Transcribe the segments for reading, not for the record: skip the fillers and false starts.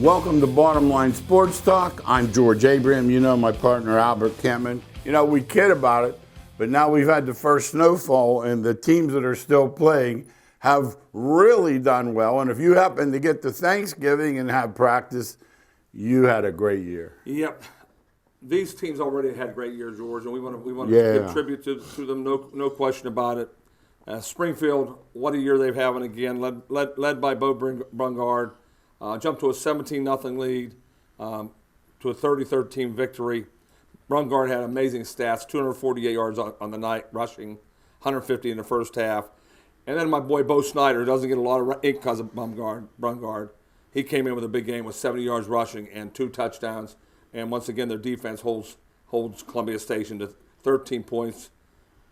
Welcome to Bottom Line Sports Talk. I'm George Abraham. You know my partner Albert Kempman. You know, we kid about it, but now we've had the first snowfall, and the teams that are still playing have really done well. And if you happen to get to Thanksgiving and have practice, you had a great year. Yep. These teams already had great years, George, and we want to give tribute to them, no question about it. Springfield, what a year they've having again, led by Bo Brungard. Jumped to a 17-0 lead, to a 30-13 victory. Brungard had amazing stats, 248 yards on the night, rushing, 150 in the first half. And then my boy Bo Snyder, who doesn't get a lot of ink because of Brungard, he came in with a big game with 70 yards rushing and 2 touchdowns. And once again, their defense holds Columbia Station to 13 points.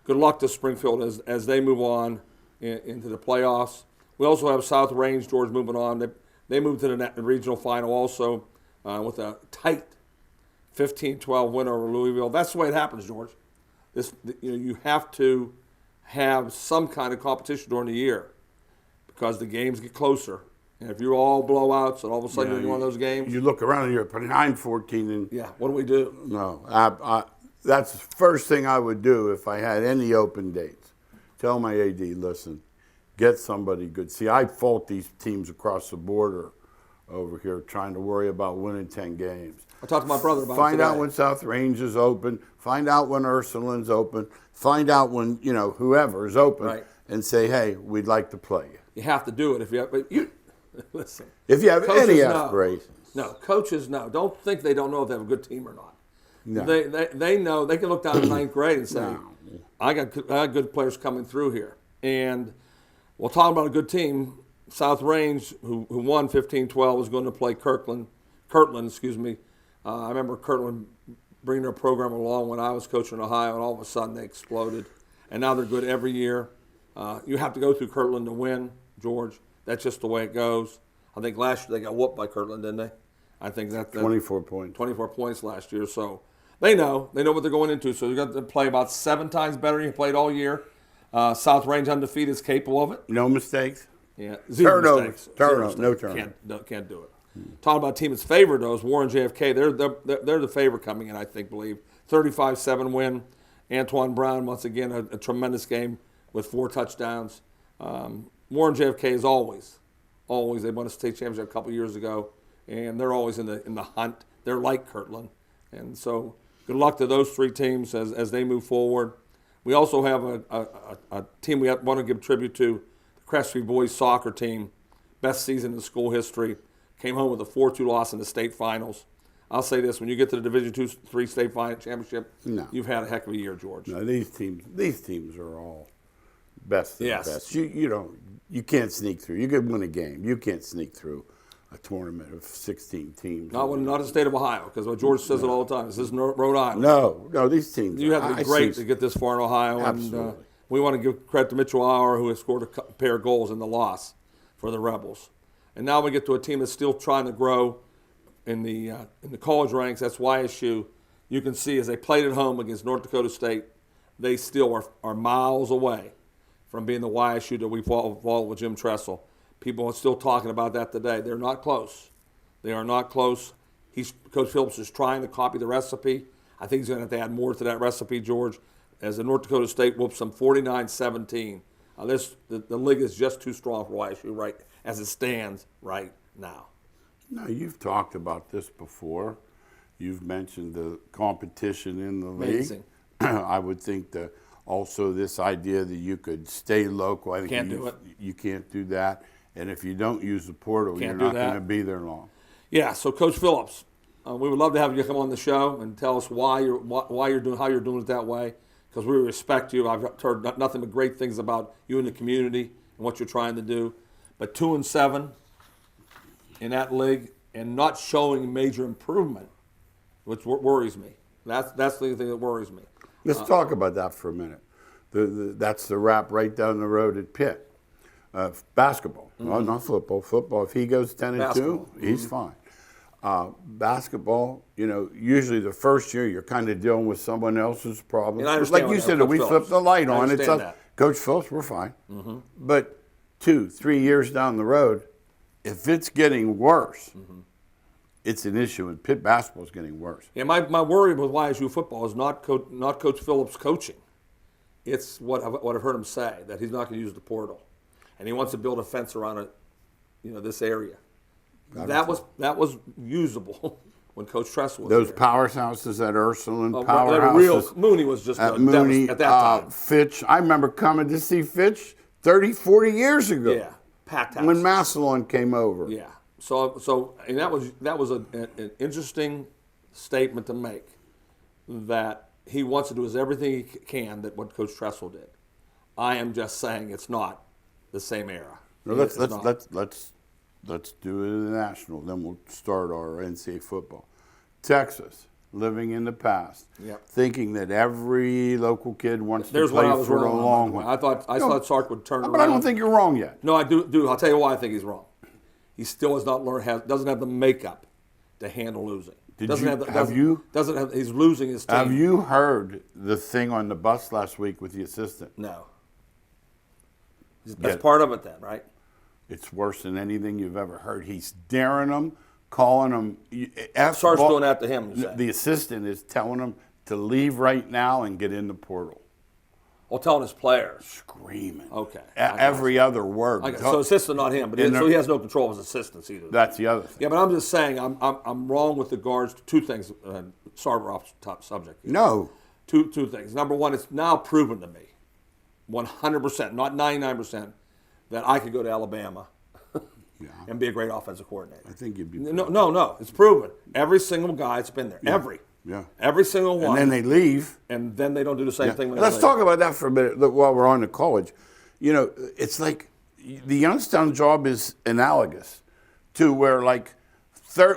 Good luck to Springfield as they move on into the playoffs. We also have South Range, George, moving on. They moved to the regional final also with a tight 15-12 win over Louisville. That's the way it happens, George. You have to have some kind of competition during the year because the games get closer. And if you're all blowouts and all of a sudden you're in one of those games. You look around and you're 9-14. And yeah, what do we do? No, that's the first thing I would do if I had any open dates. Tell my AD, listen, get somebody good. See, I fault these teams across the border over here trying to worry about winning 10 games. I talked to my brother about it Find today. out when South Range is open. Find out when Ursuline's open. Find out when, whoever is open. Right. And say, hey, we'd like to play you. You have to do it if you have, but you listen. If you have any know. aspirations. No, coaches know. Don't think they don't know if they have a good team or not. No. They know. They can look down at ninth grade and say, No. I got good players coming through here. And we'll talk about a good team. South Range, who won 15-12, was going to play Kirtland. I remember Kirtland bringing their program along when I was coaching in Ohio, and all of a sudden they exploded. And now they're good every year. You have to go through Kirtland to win, George. That's just the way it goes. I think last year they got whooped by Kirtland, didn't they? I think that 24 points. 24 points last year. So they know what they're going into. So you got to play about 7 times better than you played all year. South Range undefeated is capable of it. No mistakes. Yeah, zero mistakes. No turnover. Can't do it. Talking about a team that's favored, though, is Warren JFK. They're the favorite coming in, I believe. 35-7 win. Antoine Brown, once again, a tremendous game with 4 touchdowns. Warren JFK is always. They won a state championship a couple years ago, and they're always in the hunt. They're like Kirtland. And so good luck to those 3 teams as they move forward. We also have a team we want to give tribute to, the Crestview boys soccer team, best season in school history. Came home with a 4-2 loss in the state finals. I'll say this: when you get to the Division II, III state championship, you've had a heck of a year, George. No, these teams are all best of the best. You can't sneak through. You could win a game. You can't sneak through a tournament of 16 teams. Not the state of Ohio, because George says it all the time. This is Rhode Island. No, these teams. You have to be great to get this far in Ohio. Absolutely. And we want to give credit to Mitchell Auer, who has scored a pair of goals in the loss for the Rebels. And now we get to a team that's still trying to grow in the college ranks. That's YSU. You can see as they played at home against North Dakota State, they still are miles away from being the YSU that we followed with Jim Tressel. People are still talking about that today. They're not close. They are not close. Coach Phillips is trying to copy the recipe. I think he's going to have to add more to that recipe, George, as the North Dakota State whoops them 49-17. The league is just too strong for YSU right as it stands right now. No, you've talked about this before. You've mentioned the competition in the league. Amazing. I would think that also this idea that you could stay local. I think Can't do it. You can't do that. And if you don't use the portal, you're not going to be there long. Yeah. So, Coach Phillips, we would love to have you come on the show and tell us how you're doing it that way. Because we respect you. I've heard nothing but great things about you and the community and what you're trying to do. But 2-7 in that league and not showing major improvement, which worries me. That's the thing that worries me. Let's talk about that for a minute. That's the wrap right down the road at Pitt. Basketball, well, not football. Football, if he goes 10-2, he's fine. Basketball, usually the first year you're kind of dealing with someone else's problems. Like you said, we flip the light on. It's up, Coach Phillips, we're fine. Mm-hmm. But 2-3 years down the road, if it's getting worse, it's an issue, and Pitt basketball is getting worse. Yeah, my worry with YSU football is not Coach Phillips' coaching. It's what I've heard him say, that he's not going to use the portal, and he wants to build a fence around it, this area. That was usable when Coach Tressel was Those there. powerhouses at Ursuline, Mooney was just at Mooney, at that time. Fitch. I remember coming to see Fitch 30, 40 years ago. Yeah, packed house. When Massillon came over. Yeah. So and that was an interesting statement to make, that he wants to do everything he can that what Coach Tressel did. I am just saying it's not the same era. No, let's do it in the national. Then we'll start our NCAA football. Texas, living in the past, thinking that every local kid wants to play for a long one. I thought Sark would turn around. But I don't think you're wrong yet. No, I do. I'll tell you why I think he's wrong. He still has not learned. Doesn't have the makeup to handle losing. He's losing his team. Have you heard the thing on the bus last week with the assistant? No. That's part of it then, right? It's worse than anything you've ever heard. He's daring them, calling them. Sark's doing that to him. The assistant is telling him to leave right now and get in the portal. Well, telling his players. Screaming. Okay. Every other word. So assistant, not him, but so he has no control of his assistants either. That's the other thing. Yeah, but I'm just saying I'm wrong with regards to two things. Sorry, we're off top subject here. No. Two things. Number one, it's now proven to me, 100%, not 99%, that I could go to Alabama and be a great offensive coordinator. I think you'd be. No. It's proven. Every single guy's been there. Yeah. Every single one. And then they leave. And then they don't do the same thing when they Let's leave. talk about that for a minute while we're on to college. It's like the Youngstown job is analogous to where, like,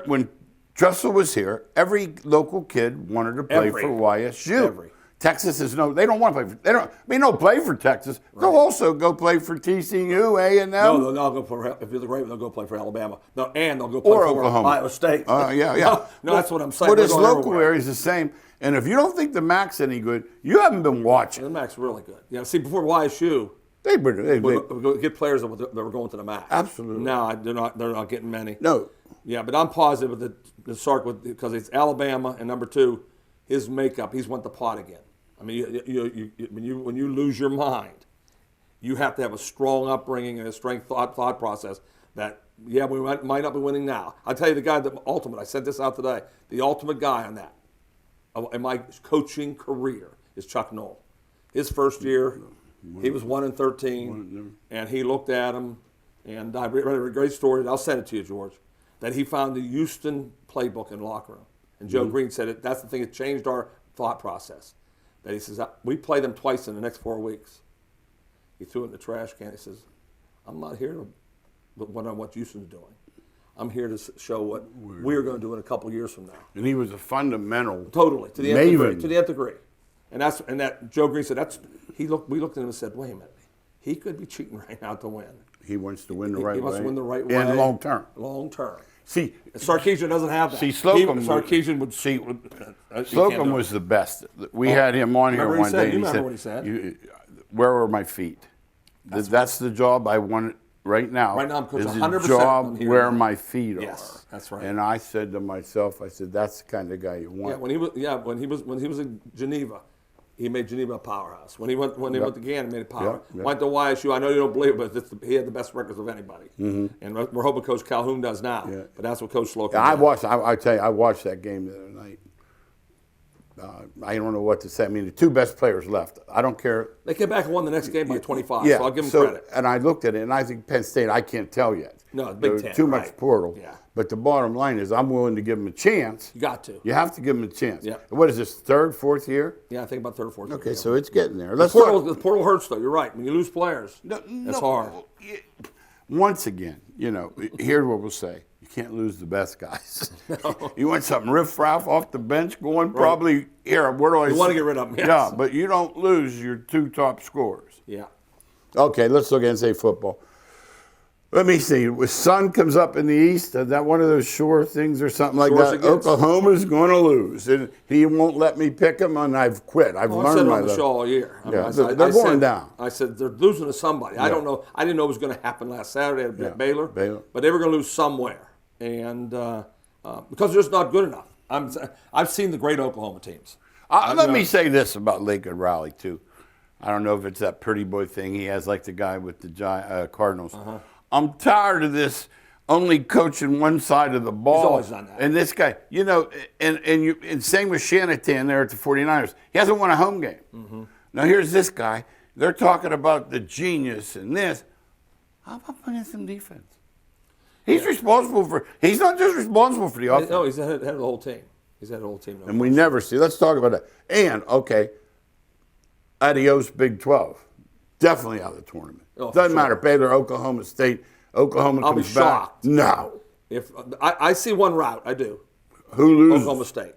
when Dressel was here, every local kid wanted to play for YSU. Texas is they don't want to play for, they don't play for Texas. Right. They'll also go play for TCU, A&M. No, they'll go for, if you're the great, they'll go play for Alabama. No, and they'll go play for Oklahoma. Ohio State. Yeah. No, that's what I'm saying. But his local area is the same. And if you don't think the MAC's any good, you haven't been watching. The MAC's really good. Yeah, see, before YSU, they get players that were going to the MAC. Absolutely. No, they're not getting many. No. Yeah, but I'm positive that the Sark, because it's Alabama, and number two, his makeup, he's went the pot again. I mean, when you lose your mind, you have to have a strong upbringing and a strong thought process that, we might not be winning now. I'll tell you the guy, I sent this out today, the ultimate guy on that, in my coaching career, is Chuck Knoll. His first year, he was 1-13, and he looked at him, and I read a great story, and I'll send it to you, George, that he found the Houston playbook in the locker room. And Joe Green said that's the thing that changed our thought process. That he says, we play them twice in the next 4 weeks. He threw it in the trash can. He says, I'm not here to wonder what Houston's doing. I'm here to show what we're going to do in a couple of years from now. And he was a fundamental totally to the nth degree. And that Joe Green said we looked at him and said, wait a minute, he could be cheating right now to win. He wants to win the right way. He wants to win the right way. And long term. Long term. See, Sarkisian doesn't have that. See, Slocum was the best. We had him on here one day. You remember what he said? Where were my feet? That's the job I want right now. Right now, I'm coaching 100%. Is the job where my feet are. Yes, that's right. And I said to myself, that's the kind of guy you want. When he was in Geneva, he made Geneva a powerhouse. When he went to Gannon, he made a powerhouse. Went to YSU. I know you don't believe it, but he had the best records of anybody. Mm-hmm. And we're hoping Coach Calhoun does now. Yeah. But that's what Coach Slocum did. I tell you, I watched that game the other night. I don't know what to say. I mean, the two best players left. I don't care. They came back and won the next game by 25, so I'll give them credit. And I looked at it, and I think Penn State, I can't tell yet. No, it's Big Ten. Too much portal. Yeah. But the bottom line is I'm willing to give them a chance. You got to. You have to give them a chance. Yeah. What is this, third, fourth year? Yeah, I think about third or fourth year. Okay, so it's getting there. The portal hurts, though. You're right. When you lose players, it's hard. Once again, here's what we'll say. You can't lose the best guys. No. You want something riff-raff off the bench going probably here. Where do I? You want to get rid of them. Yes. Yeah, but you don't lose your two top scorers. Yeah. Okay, let's look and say football. Let me see. When Sun comes up in the East, is that one of those sure things or something like that? Oklahoma's going to lose. And he won't let me pick them, and I've quit. I've learned my lesson. I said on the show all year. They're going down. I said they're losing to somebody. Yeah. I don't know. I didn't know it was going to happen last Saturday at Baylor. But they were going to lose somewhere. And because they're just not good enough. I've seen the great Oklahoma teams. Let me say this about Lakeland Raleigh, too. I don't know if it's that pretty boy thing he has, like the guy with the Cardinals. I'm tired of this only coaching one side of the ball. He's always done that. And this guy, and same with Shanahan there at the 49ers. He hasn't won a home game. Now, here's this guy. They're talking about the genius and this. How about playing some defense? He's responsible for. He's not just responsible for the offense. No, he's head of the whole team. He's head of the whole team. And we never see. Let's talk about that. And adios Big 12. Definitely out of the tournament. Doesn't matter. Baylor, Oklahoma State. Oklahoma I'll comes be back. shocked. No. If I see one route, I do. Who loses? Oklahoma State.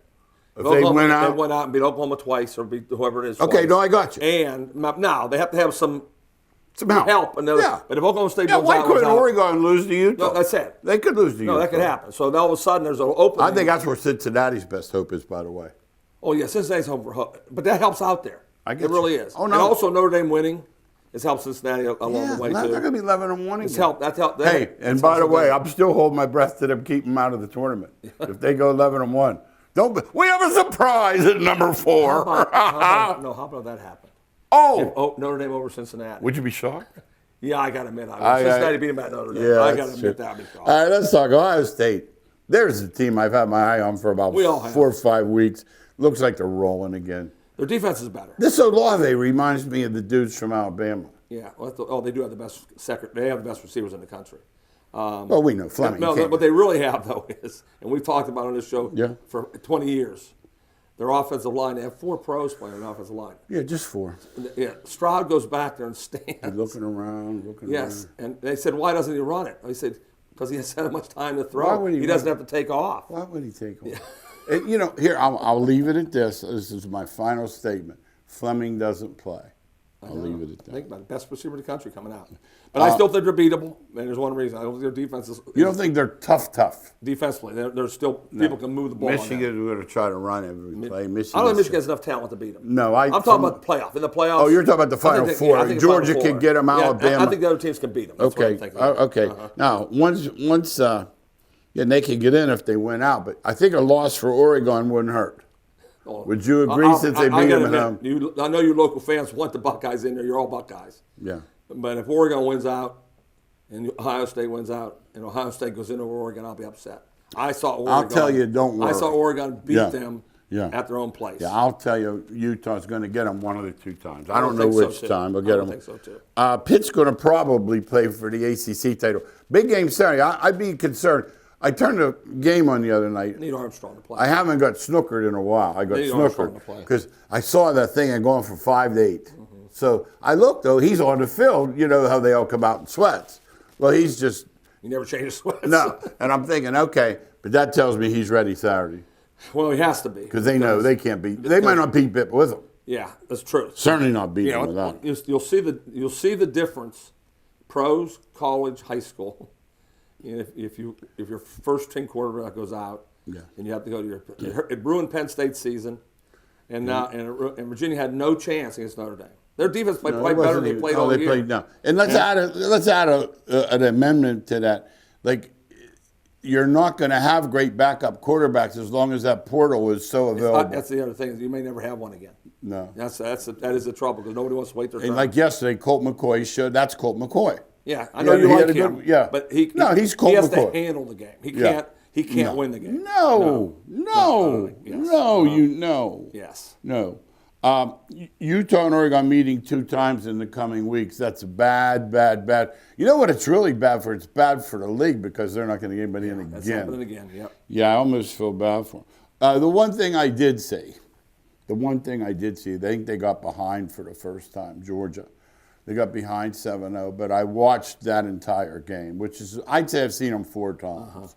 If they win out? They went out and beat Oklahoma twice or beat whoever it is. Okay, twice. no, I got you. And now they have to have some help. But if Oklahoma State goes why out, couldn't Oregon lose to Utah? No, that's it. They could lose to Utah. No, that could happen. So all of a sudden there's an opening. I think that's where Cincinnati's best hope is, by the way. Oh, yeah, Cincinnati's home for hope. But that helps out there. It really is. Oh, no. And also Notre Dame winning has helped Cincinnati along the way, too. They're going to be 11-1 again. It's helped. That's helped. Hey, and by the way, I'm still holding my breath to them keep them out of the tournament. If they go 11-1. We have a surprise at number 4. How about that happen? Notre Dame over Cincinnati. Would you be shocked? Yeah, I got to admit. Cincinnati beat them at Notre Dame. Yeah, I got to admit that. All right, let's talk Ohio State. There's a team I've had my eye on for about 4 or 5 weeks. Looks like they're rolling again. Their defense is better. This Olave reminds me of the dudes from Alabama. Yeah, they do have the best They have the best receivers in the country. Well, we know Fleming. No, what they really have though is, and we've talked about on this show for 20 years, their offensive line. They have 4 pros playing on the offensive line. Yeah, just 4. Yeah, Stroud goes back there and stands. He's looking around. Yes, and they said, why doesn't he run it? He said, because he hasn't had much time to throw. Why would he doesn't have to take off. Why would he take off? Yeah. And, here, I'll leave it at this. This is my final statement. Fleming doesn't play. I'll leave it at that. I think about the best receiver in the country coming out. But I still think they're beatable, and there's one reason. I don't think their defense is. You don't think they're tough? Defensively, they're still people can move the ball. Michigan is going to try to run every play. I don't think Michigan has enough talent to beat them. No, I'm talking about the playoff. In the playoffs. Oh, you're talking about the Final Four. Georgia can get them. Alabama. I think the other teams can beat them. That's okay. Okay. Now, once they can get in if they win out. But I think a loss for Oregon wouldn't hurt. Would you agree since they beat them at home? I know you local fans want the Buckeyes in there. You're all Buckeyes. Yeah. But if Oregon wins out and Ohio State wins out and Ohio State goes in over Oregon, I'll be upset. I saw Oregon. I'll tell you, don't worry. I saw Oregon beat them at their own place. Yeah, I'll tell you, Utah's going to get them one of the 2 times. I don't know which time, but get them. I think so, too. Pitt's going to probably play for the ACC title. Big game Saturday. I'd be concerned. I turned the game on the other night. Need Armstrong to play. I haven't got snookered in a while. I got snookered because I saw that thing and going from 5 to 8. So I looked, though. He's on the field. You know how they all come out in sweats. Well, he's just. He never changes sweats. No. And I'm thinking, okay, but that tells me he's ready Saturday. Well, he has to be. Because they know they can't beat. They might not beat Pitt with him. Yeah, that's true. Certainly not beat him without him. You'll see the difference. Pros, college, high school. If your first string quarterback goes out, and you have to go to it ruined Penn State's season, and now and Virginia had no chance against Notre Dame. Their defense played better than they played all year. No. And let's add an amendment to that. Like, you're not going to have great backup quarterbacks as long as that portal is so available. That's the other thing. You may never have one again. No. That is the trouble because nobody wants to wait their turn. And like yesterday, Colt McCoy that's Colt McCoy. Yeah, I know you like him. But he's Colt McCoy. He has to handle the game. He can't win the game. No. Yes. No. Utah and Oregon meeting 2 times in the coming weeks. That's bad. You know what it's really bad for? It's bad for the league because they're not going to get anybody in again. That's happening again, yep. Yeah, I almost feel bad for them. The one thing I did see, they think they got behind for the first time, Georgia. They got behind 7-0, but I watched that entire game, which is, I'd say I've seen them 4 times.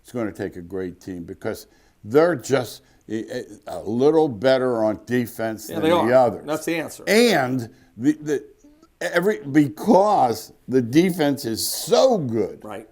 It's going to take a great team because they're just a little better on defense than the others. That's the answer. And because the defense is so good. Right.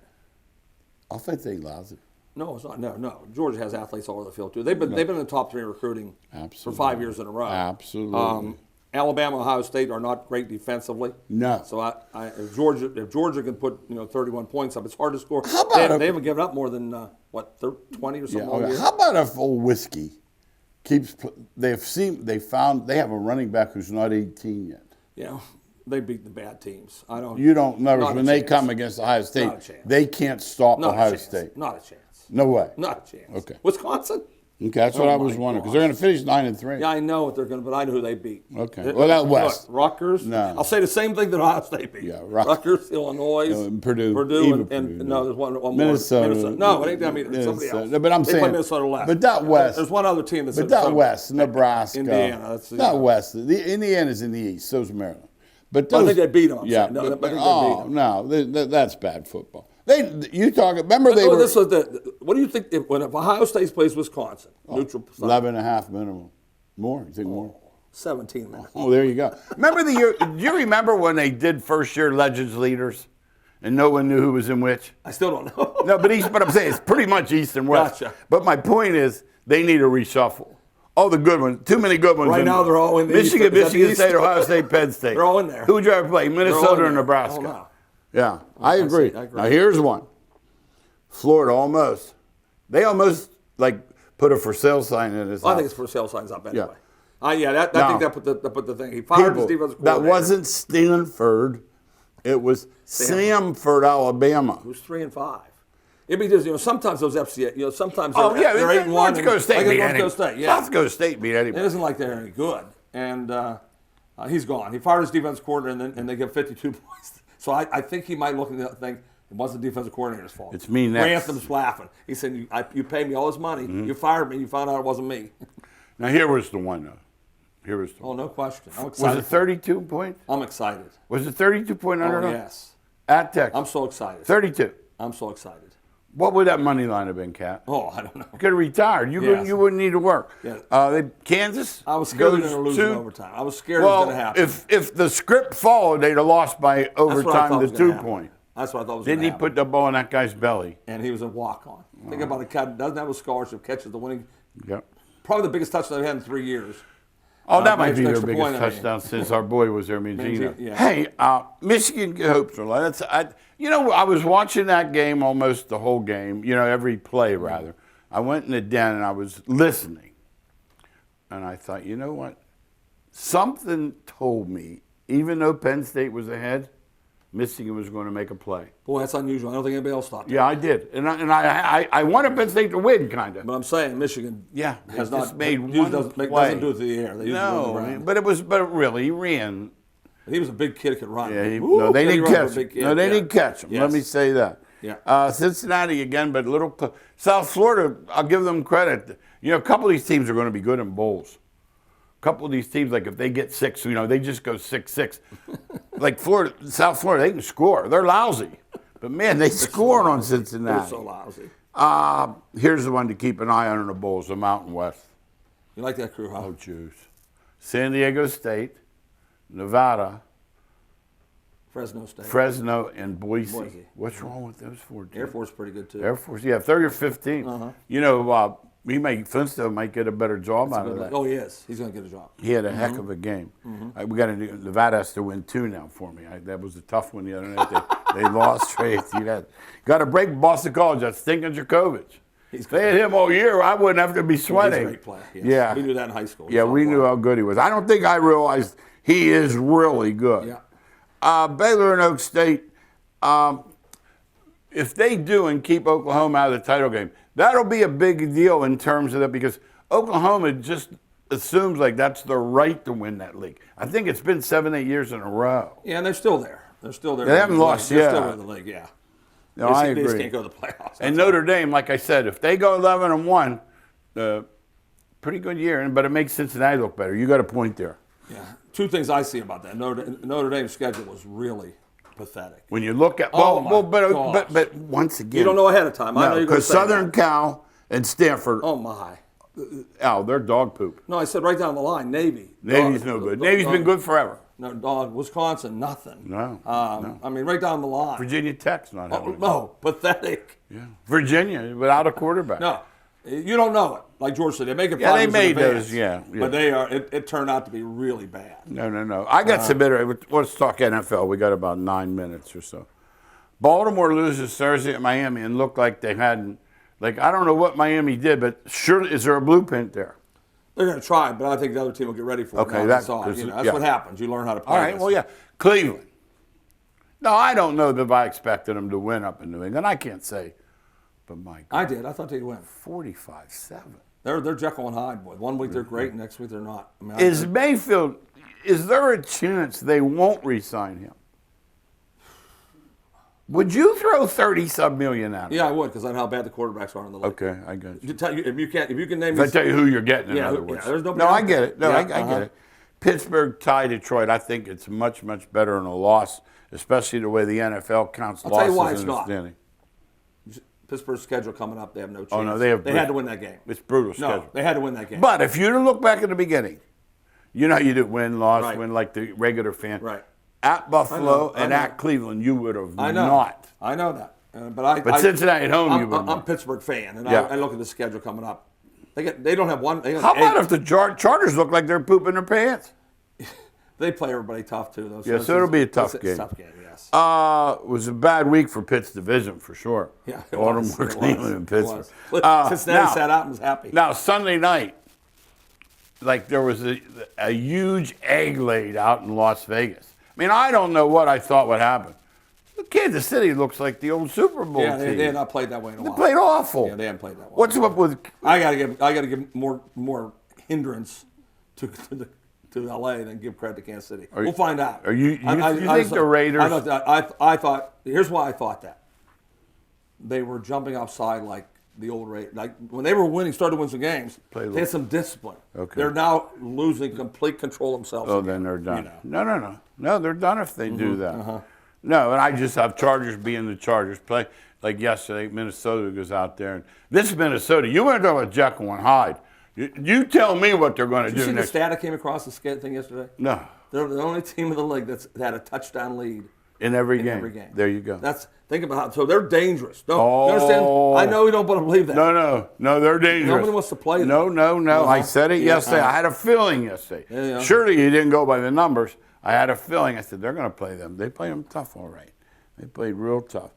Offense ain't lousy. No, it's not. No. Georgia has athletes all over the field too. They've been in the top 3 in recruiting for 5 years in a row. Absolutely. Alabama, Ohio State are not great defensively. No. So if Georgia can put 31 points up, it's hard to score. How about they haven't given up more than 20 or something all year. How about if old Whiskey keeps? They have a running back who's not 18 yet. Yeah, they beat the bad teams. You don't notice when they come against Ohio State, they can't stop Ohio State. Not a chance. No way. Not a chance. Okay. Wisconsin. Okay, that's what I was wondering because they're going to finish 9-3. Yeah, I know what they're going to, but I know who they beat. Okay. Well, that West. Rutgers. No. I'll say the same thing that Ohio State beat. Yeah, Rutgers, Illinois, Purdue, and no, there's one more. Minnesota. No, it ain't that either. It's somebody else. No, but I'm they saying play Minnesota left. But that West. There's one other team that's. But that West, Nebraska, Indiana. West. Indiana's in the East. So's Maryland. But I think they beat them. Yeah. That's bad football. Remember they were. What do you think if Ohio State plays Wisconsin? Neutral. 11.5 minimum. More? You think more? 17 minutes. Oh, there you go. Remember the year? Do you remember when they did first-year Legends Leaders, and no one knew who was in which? I still don't know. No, but I'm saying it's pretty much East and West. Gotcha. But my point is, they need a reshuffle. All the good ones, too many good ones. Right now, they're all in the Michigan, State, Ohio State, Penn State. They're all in there. Who would you ever play? Minnesota or Nebraska? Oh, no. Yeah, I agree. Now here's one. Florida almost. They almost put a for sale sign in his house. I think it's for sale signs up anyway. Yeah. I think that put the thing. He fired his defensive coordinator. That wasn't Stanford. It was Samford, Alabama. It was 3-5. It'd be just sometimes those FCA sometimes they're 8-1. North Dakota State beat anybody. South Dakota State beat anybody. It isn't like they're any good, and he's gone. He fired his defensive coordinator, and they get 52 points. So I think he might look at the thing. It wasn't the defensive coordinator's fault. It's me next. Grantham's laughing. He said, "You paid me all this money. You fired me. You found out it wasn't me." Now here was the one though. Oh, no question. I'm excited. Was it 32 points? I'm excited. Was it 32-point underdog? Oh, yes. At Texas. I'm so excited. 32. I'm so excited. What would that money line have been, Cat? Oh, I don't know. You could have retired. You wouldn't need to work. Yeah. Kansas. I was scared they were going to lose in overtime. I was scared it was going to happen. If the script followed, they'd have lost by overtime the 2 point. That's what I thought was going to happen. Didn't he put the ball in that guy's belly? And he was a walk-on. Think about a guy that doesn't have a scholarship, catches the winning. Yep. Probably the biggest touchdown they've had in 3 years. Oh, that might be their biggest touchdown since our boy was there, Mangino. Yeah. Hey, Michigan hopes are. I was watching that game almost the whole game. Every play rather. I went in the den and I was listening, and I thought, you know what? Something told me, even though Penn State was ahead, Michigan was going to make a play. Boy, that's unusual. I don't think anybody else thought that. Yeah, I did, and I wanted Penn State to win, kind of. But I'm saying Michigan has not made one play. Doesn't do it to the air. They No, but really, he ran. He was a big kid who could run. Yeah, they didn't catch him. No, they didn't catch him. Yes. Let me say that. Yeah. Cincinnati again, but South Florida, I'll give them credit. A couple of these teams are going to be good in bowls. A couple of these teams, if they get 6, they just go 6-6. Like South Florida, they can score. They're lousy. But, man, they scored on Cincinnati. They're so lousy. Here's the one to keep an eye on in the bowls, the Mountain West. You like that crew, huh? Oh, juice. San Diego State, Nevada, Fresno, and Boise. What's wrong with those 4 teams? Air Force is pretty good, too. Air Force, 30 or 15. Uh-huh. Flintstone might get a better job out of that. Oh, yes. He's going to get a job. He had a heck of a game. We got to do. Nevada has to win 2 now for me. That was a tough one the other night. They lost straight. Got to break Boston College. That's stinking Djokovic. If they had him all year, I wouldn't have to be sweating. He's a great player. Yes. Yeah. We knew that in high school. Yeah, we knew how good he was. I don't think I realized he is really good. Yeah. Baylor and Oak State, if they do and keep Oklahoma out of the title game, that'll be a big deal in terms of that because Oklahoma just assumes that's their right to win that league. I think it's been 7-8 years in a row. Yeah, and they're still there. They haven't lost yet. They're still in the league, yeah. No, I agree. They just can't go to the playoffs. And Notre Dame, like I said, if they go 11-1, pretty good year. But it makes Cincinnati look better. You got a point there. Yeah. 2 things I see about that. Notre Dame's schedule was really pathetic. When you look at but once again, you don't know ahead of time. I know because Southern Cal and Stanford. Oh my. They're dog poop. No, I said right down the line, Navy. Navy's no good. Navy's been good forever. No, dog. Wisconsin, nothing. No. I mean, right down the line. Virginia Tech's not having it. No, pathetic. Yeah. Virginia without a quarterback. No. You don't know it. Like George said, they make it. Yeah, they made in advance, those. Yeah. But they are. It turned out to be really bad. No. I got submitted. Let's talk NFL. We got about 9 minutes or so. Baltimore loses Thursday at Miami and looked like they hadn't. Like, I don't know what Miami did, but sure, is there a blueprint there? They're going to try, but I think the other team will get ready for it. Okay, that's all. That's what happens. You learn how to play. All right, well, yeah. Cleveland. No, I don't know that I expected them to win up in New England. I can't say, but my God. I did. I thought they'd win. 45-7. They're Jekyll and Hyde, boy. One week they're great, next week they're not. I mean, is there a chance they won't re-sign him? Would you throw 30-some million at him? Yeah, I would, because I know how bad the quarterbacks are in the league. Okay, I got you. If you can name me. If I tell you who you're getting, in other words. Yeah, there's no, I get it. No, I get it. Pittsburgh tie Detroit. I think it's much, much better in a loss, especially the way the NFL counts losses. I'll tell you why it's in not. standing. Pittsburgh's schedule coming up, they have no chance. Oh, no, they had to win that game. It's brutal schedule. No, they had to win that game. But if you'd have looked back at the beginning, you know how you do win, loss, Right. win like the regular fan. Right. At Buffalo and at Cleveland, you would have not. I know that. But Cincinnati at home, you would I'm a Pittsburgh fan, and Yeah. I look at the schedule coming up. They don't have one. How about if the Chargers look like they're pooping their pants? They play everybody tough, too. Though. Yeah, so it'll be a tough game. It's a tough game, yes. It was a bad week for Pitt's division, for sure. Yeah, Baltimore, Cleveland, and Pittsburgh. Cincinnati sat out and was happy. Now, Sunday night, like there was a huge egg laid out in Las Vegas. I mean, I don't know what I thought would happen. Kansas City looks like the old Super Bowl team. They had not played that way in a while. They played awful. Yeah, they haven't played that way. What's up with? I gotta give more hindrance to LA than give credit to Kansas City. We'll find out. You think the Raiders? I thought. Here's why I thought that. They were jumping offside like the old Raiders. Like when they were winning, started to win some games. They had some discipline. Okay. They're now losing complete control themselves. Oh, again, then they're done. You know. No, they're done if they do that. No, and I just have Chargers being the Chargers. Play like yesterday, Minnesota goes out there. And this is Minnesota. You want to talk about Jekyll and Hyde. You tell me what they're going to do Did you see next. the stat that came across the thing yesterday? No. They're the only team in the league that's had a touchdown lead. In every game. There you go. Think about it. So they're dangerous. You understand? I know you don't believe that. No, they're dangerous. Nobody wants to play them. No. I said it yesterday. I had a feeling yesterday. Yeah. Surely you didn't go by the numbers. I had a feeling. I said, they're going to play them. They played them tough, all right. They played real tough.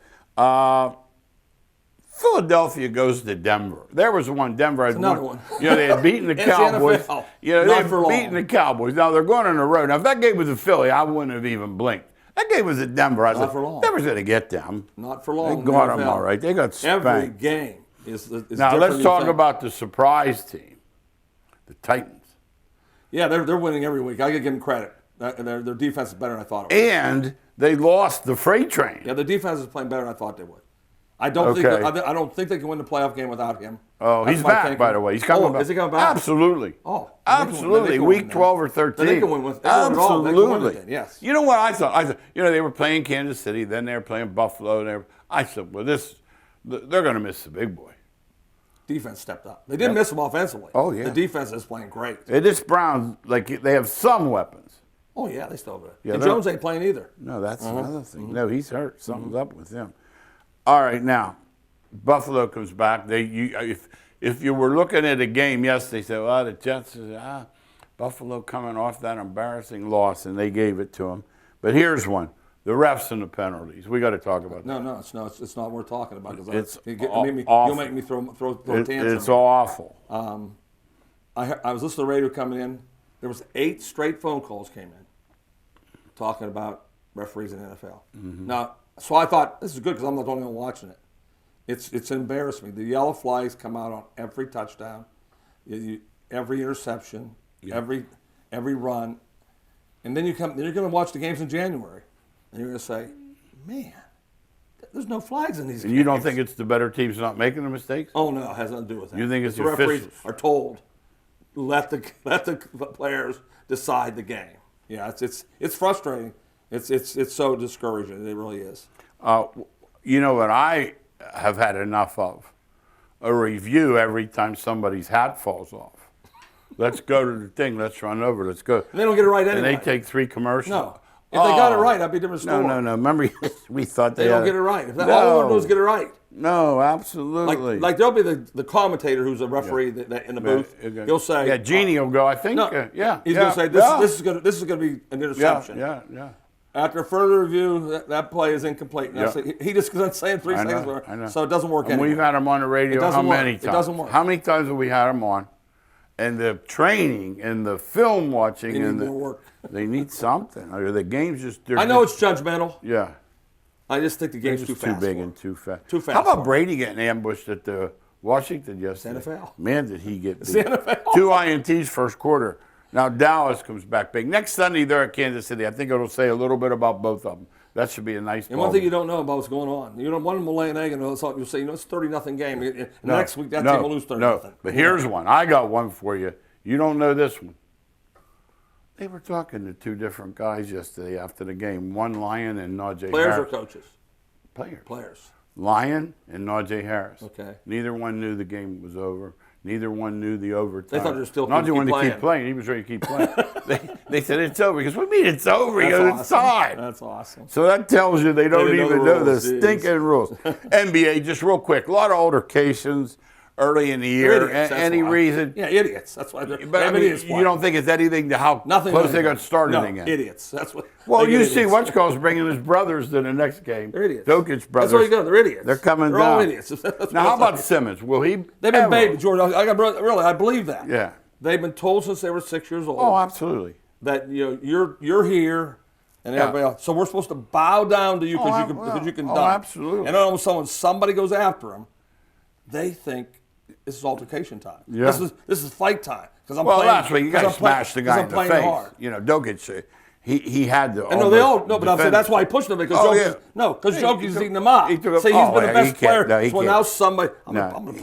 Philadelphia goes to Denver. There was one. Denver had another one. They had beaten the Cowboys. The they had beaten the Cowboys. Now they're going on the road. Now if that game was in Philly, I wouldn't have even blinked. That game was at Denver. I said, for long. Denver's going to get them. Not for long. They got them all right. They got spanked. Every game is now let's talk about the surprise team, the Titans. Yeah, they're winning every week. I got to give them credit. Their defense is better than I thought it was. And they lost the freight train. Yeah, the defense is playing better than I thought they would. I don't think they can win the playoff game without him. Oh, he's back, by the way. He's coming back. Is he coming back? Absolutely. Oh, absolutely. Week 12 or 13. They can win with absolutely. Yes. You know what I thought? They were playing Kansas City, then they were playing Buffalo. I said, well, they're going to miss the big boy. Defense stepped up. They didn't miss him offensively. Oh, yeah. The defense is playing great. This Browns, they have some weapons. Oh, yeah, they still do. Yeah, and Jones ain't playing either. No, that's another thing. No, he's hurt. Something's up with him. All right, now, Buffalo comes back. If you were looking at a game yesterday, say, well, the Jets, Buffalo coming off that embarrassing loss, and they gave it to them. But here's one. The refs and the penalties. We got to talk about that. No, it's not worth talking about. You'll make me throw tantrums. It's awful. I was listening to the radio coming in. There was 8 straight phone calls came in talking about referees in the NFL. Now, so I thought, this is good because I'm not the only one watching it. It's embarrassed me. The yellow flags come out on every touchdown, every interception, every run. And then you're going to watch the games in January. And you're going to say, man, there's no flags in these games. You don't think it's the better teams not making the mistakes? Oh, no, it has nothing to do with that. You think it's the referees are told, let the players decide the game. Yeah, it's frustrating. It's so discouraging. It really is. You know what I have had enough of? A review every time somebody's hat falls off. Let's go to the thing. Let's run over. Let's go. And they don't get it right anyway. And they take 3 commercials. No. If they got it right, that'd be a different story. No. Remember, we thought they don't get it right. All they want to do is get it right. No, absolutely. Like there'll be the commentator who's a referee that in the booth. He'll say, "Yeah, Genie will go." I think. Yeah, he's gonna say, "This is gonna be an interception." Yeah. After further review, that play is incomplete. He just doesn't say in 3 seconds, so it doesn't work anymore. We've had him on the radio how many times? It doesn't work. How many times have we had him on? And the training and the film watching They need more work. They need something. Or the game's just. I know it's judgmental. Yeah. I just think the game's too fast. Too big and too fast. Too fast. How about Brady getting ambushed at the Washington yesterday? It's NFL. Man, did he get beat. It's NFL. 2 INTs first quarter. Now Dallas comes back big. Next Sunday they're at Kansas City. I think it'll say a little bit about both of them. That should be a nice And one thing you don't know about what's going on. You don't want them to lay an egg and you'll say, it's 30-0 game. And next week that team will lose 30-0. No, but here's one. I got one for you. You don't know this one. They were talking to 2 different guys yesterday after the game. One Lion and Najee Players Harris. or coaches? Players. Lion and Najee They Okay. Neither one knew the game was over. Neither one knew the overtime. They thought they were still Najee wanted to keep playing. He was ready to keep playing. they said it's over. He goes, what do you mean it's over? He goes, it's time. That's awesome. So that tells you they don't even know the rules. stinking rules. NBA, just real quick, a lot of altercations early in the year. Idiots, Any reason? Yeah, idiots. That's why they're But I mean, you don't think it's anything to how close they got started again? Idiots. That's what. Well, you see what's call's bringing his brothers to the next game. They're idiots. Jokic brothers. That's what you got. They're idiots. They're coming They're down. all idiots. Now, how about Simmons? Will he? They've been baby, George. I believe that. Yeah. They've been told since they were 6 years old. Oh, absolutely. That you're here, and everybody else. So we're supposed to bow down to you because you can dunk. Oh, absolutely. And all of a sudden, when somebody goes after them, they think this is altercation time. Yeah. This is fight time. Last week you got to smash the guy in the face. Hard. You know, Jokic. He had to. And but I'm saying that's why he pushed him because Jokic's eating him up. He's been the best player. So now somebody.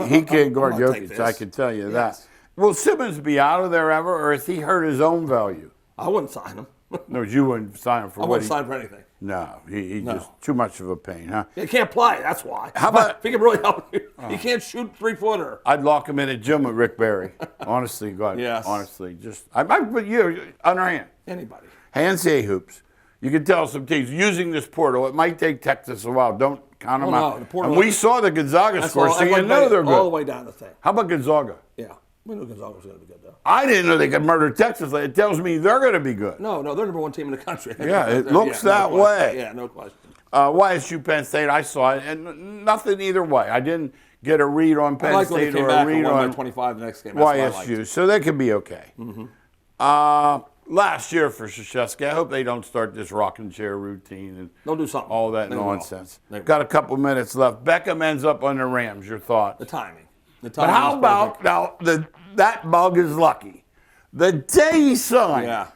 He can't guard Jokic. I can tell you that. Will Simmons be out of there ever, or has he hurt his own value? I wouldn't sign him. No, you wouldn't sign him for. I wouldn't sign for anything. No, he just too much of a pain, huh? He can't play. That's why. How about if he can really help you? He can't shoot 3-footer. I'd lock him in a gym with Rick Barry. Honestly, God. Yes. Honestly, I put you underhand. Anybody. Hand say hoops. You can tell some teams using this portal. It might take Texas a while. Don't count them out. And we saw the Gonzaga score, so you know they're good. All the way down the thing. How about Gonzaga? Yeah. We knew Gonzaga was going to be good, though. I didn't know they could murder Texas. It tells me they're going to be good. No, they're number 1 team in the country. Yeah, it looks that way. Yeah, no question. YSU Penn State, I saw it, and nothing either way. I didn't get a read on Penn State or a read on 25 the next game. YSU, so they could be okay. Last year for Krzyzewski, I hope they don't start this rocking chair routine and they'll do something. All that nonsense. Got a couple minutes left. Beckham ends up on the Rams. Your thoughts? The timing. But how about now? That bug is lucky. The day he signed,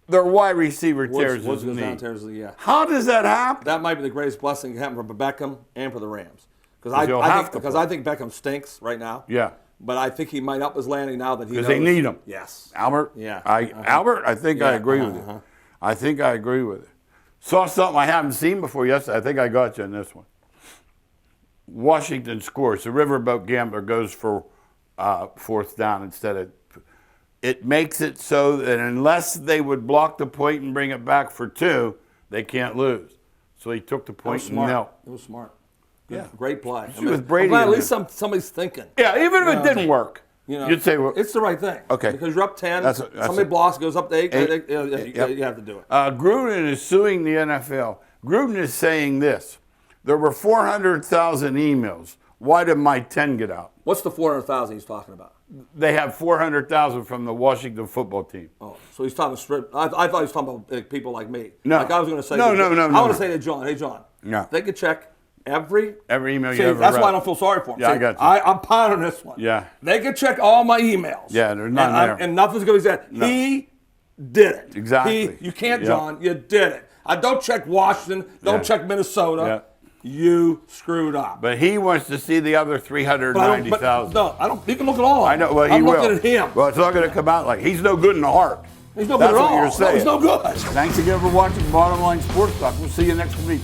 their wide receiver tears his knee. How does that happen? That might be the greatest blessing to happen for Beckham and for the Rams. Because I think Beckham stinks right now. Yeah. But I think he might up his landing now that he knows. Because they need him. Yes. Albert? Yeah. Albert, I think I agree with you. I think I agree with it. Saw something I haven't seen before yesterday. I think I got you on this one. Washington scores. The Riverboat Gambler goes for 4th down instead of. It makes it so that unless they would block the point and bring it back for 2, they can't lose. So he took the point and knelt. It was smart. Yeah. Great play. With Brady, I'm glad at least somebody's thinking. Yeah, even if it didn't work. You'd say, well, it's the right thing. Okay. Because you're up 10, somebody blocks, goes up to 8, you have to do it. Gruden is suing the NFL. Gruden is saying this. There were 400,000 emails. Why did my 10 get out? What's the 400,000 he's talking about? They have 400,000 from the Washington football team. Oh, so he's talking strip. I thought he was talking about people like me. No. Like I was going to say. No. I want to say to John, hey, John. No. They could check every email you ever That's read. why I don't feel sorry for him. Yeah, I got you. I'm pondering this one. Yeah. They could check all my emails. Yeah, there's none there. And nothing's going to be said. No. He did it. Exactly. You can't, John. You did it. I don't check Washington. Don't check Minnesota. Yeah. You screwed up. But he wants to see the other 390,000. No, I don't. You can look at all. I know. Well, I'm will. looking at him. Well, it's not going to come out like he's no good in the heart. He's no good at all. That's what you're saying. No, he's no good. Thanks again for watching Bottom Line Sports Talk. We'll see you next week.